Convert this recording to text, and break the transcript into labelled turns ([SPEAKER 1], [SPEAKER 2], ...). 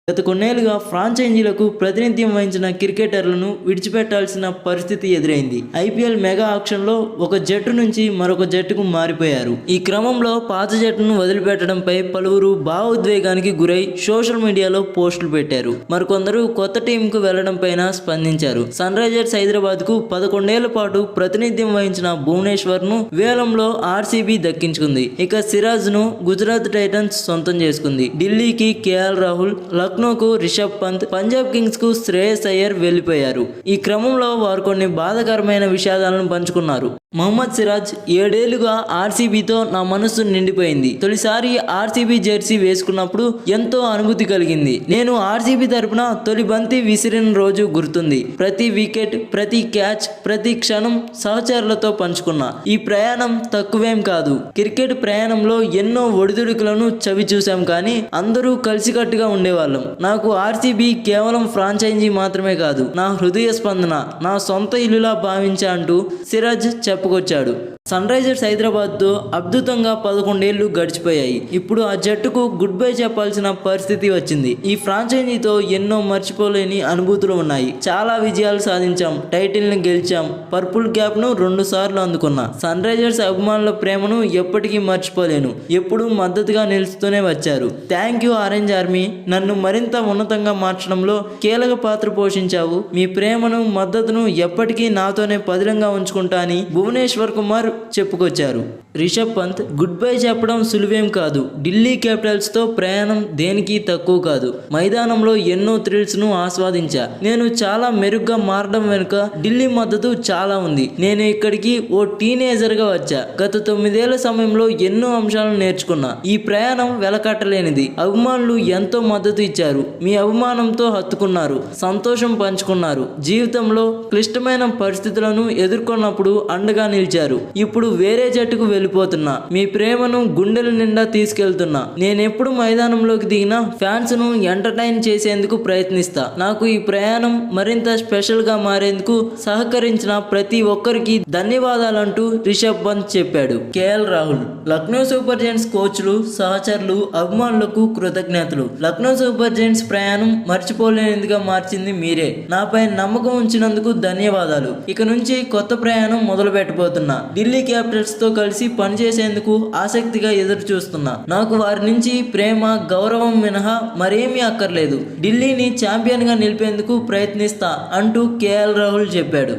[SPEAKER 1] గత కొన్నేళ్లుగా ఫ్రాంచైజీలకు ప్రాతినిధ్యం వహించిన క్రికెటర్లను విడిచిపెట్టాల్సిన పరిస్థితి ఎదురైంది. ఐపీఎల్ మెగా ఆక్షన్లో ఒక జట్టు నుంచి మరొక జట్టుకు మారిపోయారు. ఈ క్రమంలో పాత జట్టును వదిలిపెట్టడంపై పలువురు భావోద్వేగానికి గురై సోషల్ మీడియాలో పోస్టులు పెట్టారు. మరికొందరు కొత్త టీంకు వెళ్లడం పైన స్పందించారు. సన్ రైజర్స్ హైదరాబాద్ కు 11 ఏళ్ల పాటు ప్రాతినిధ్యం వహించిన భువనేశ్వర్ ను వేలంలో ఆర్సీబీ దక్కించుకుంది. ఇక సిరాజ్ ను గుజరాత్ టైటన్స్ సొంతం చేసుకుంది. ఢిల్లీకి కేఎల్ రాహుల్, లక్నోకు రిషబ్ పంత్, పంజాబ్ కింగ్స్ కు శ్రేయస్ అయ్యర్ వెళ్లిపోయారు. ఈ క్రమంలో వారు కొన్ని బాధాకరమైన విషాదాలను పంచుకున్నారు. మహమ్మద్ సిరాజ్ 7 ఏళ్లుగా ఆర్సీబీతో నా మనసు నిండిపోయింది. తొలిసారి ఆర్సీబీ జెర్సీ వేసుకున్నప్పుడు ఎంతో అనుభూతి కలిగింది. నేను ఆర్సీబీ తరపున తొలి బంతి విసిరిన రోజు గుర్తుంది. ప్రతి వికెట్, ప్రతి క్యాచ్, ప్రతి క్షణం సహచరులతో పంచుకున్నా. ఈ ప్రయాణం తక్కువేం కాదు. క్రికెట్ ప్రయాణంలో ఎన్నో ఒడిదుడుకులను చవి చూశాం, కానీ అందరూ కలిసికట్టుగా ఉండేవాళ్ళం. నాకు ఆర్సీబీ కేవలం ఫ్రాంచైజీ మాత్రమే కాదు, నా హృదయ స్పందన, నా సొంత ఇల్లులా భావించా అంటూ సిరాజ్ చెప్పుకొచ్చాడు. సన్ రైజర్స్ హైదరాబాద్తో అద్భుతంగా 11 ఏళ్లు గడిచిపోయాయి. ఇప్పుడు ఆ జట్టుకు గుడ్ బై చెప్పాల్సిన పరిస్థితి వచ్చింది. ఈ ఫ్రాంచైజీతో ఎన్నో మర్చిపోలేని అనుభూతులు ఉన్నాయి. చాలా విజయాలు సాధించాం, టైటిల్ని గెలిచాం, పర్పుల్ క్యాప్ ను 2 సార్లు అందుకున్నా. సన్ రైజర్స్ అభిమానుల ప్రేమను ఎప్పటికీ మర్చిపోలేను. ఎప్పుడూ మద్దతుగా నిలుస్తూనే వచ్చారు. థ్యాంక్ యూ ఆరెంజ్ ఆర్మీ, నన్ను మరింత ఉన్నతంగా మార్చడంలో కీలక పాత్ర పోషించావు. మీ ప్రేమను, మద్దతును ఎప్పటికీ నాతోనే పదిలంగా ఉంచుకుంటా అని భువనేశ్వర్ కుమార్ చెప్పుకొచ్చారు. రిషబ్ పంత్ గుడ్ బై చెప్పడం సులువేం కాదు. ఢిల్లీ క్యాపిటల్స్ తో ప్రయాణం దేనికి తక్కువ కాదు. మైదానంలో ఎన్నో థ్రిల్స్ ను ఆస్వాదించా. నేను చాలా మెరుగ్గా మారడం వెనుక ఢిల్లీ మద్దతు చాలా ఉంది. నేను ఇక్కడికి ఓ టీనేజర్ గా వచ్చా. గత 9 ఏళ్ల సమయంలో ఎన్నో అంశాలను నేర్చుకున్నా. ఈ ప్రయాణం వెలకట్టలేనిది. అభిమానులు ఎంతో మద్దతు ఇచ్చారు. మీ అభిమానంతో హత్తుకున్నారు, సంతోషం పంచుకున్నారు. జీవితంలో క్లిష్టమైన పరిస్థితులను ఎదుర్కొన్నప్పుడు అండగా నిలిచారు. ఇప్పుడు వేరే జట్టుకు వెళ్ళిపోతున్నా. మీ ప్రేమను గుండెల నిండా తీసుకెళ్తున్నా. నేనెప్పుడు మైదానంలోకి దిగినా ఫ్యాన్స్ ను ఎంటర్టైన్ చేసేందుకు ప్రయత్నిస్తా. నాకు ఈ ప్రయాణం మరింత స్పెషల్ గా మారేందుకు సహకరించిన ప్రతి ఒక్కరికి ధన్యవాదాలంటూ రిషబ్ పంత్ చెప్పాడు. KL Rahul Lucknow super giants కోచ్లు, సహచరులు, అభిమానులకు కృతజ్ఞతలు. లక్నో సూపర్ జైంట్స్ ప్రయాణం మర్చిపోలేనిదిగా మార్చింది మీరే. నాపై నమ్మకం ఉంచినందుకు ధన్యవాదాలు. ఇక నుంచి కొత్త ప్రయాణం మొదలు పెట్టబోతున్నా. ఢిల్లీ క్యాపిటల్స్ తో కలిసి పనిచేసేందుకు ఆసక్తిగా ఎదురు చూస్తున్నా. నాకు వారి నుంచి ప్రేమ, గౌరవం మినహా మరేమీ అక్కర్లేదు. ఢిల్లీని ఛాంపియన్ గా నిలిపేందుకు ప్రయత్నిస్తా అంటూ కేఎల్ రాహుల్ చెప్పాడు.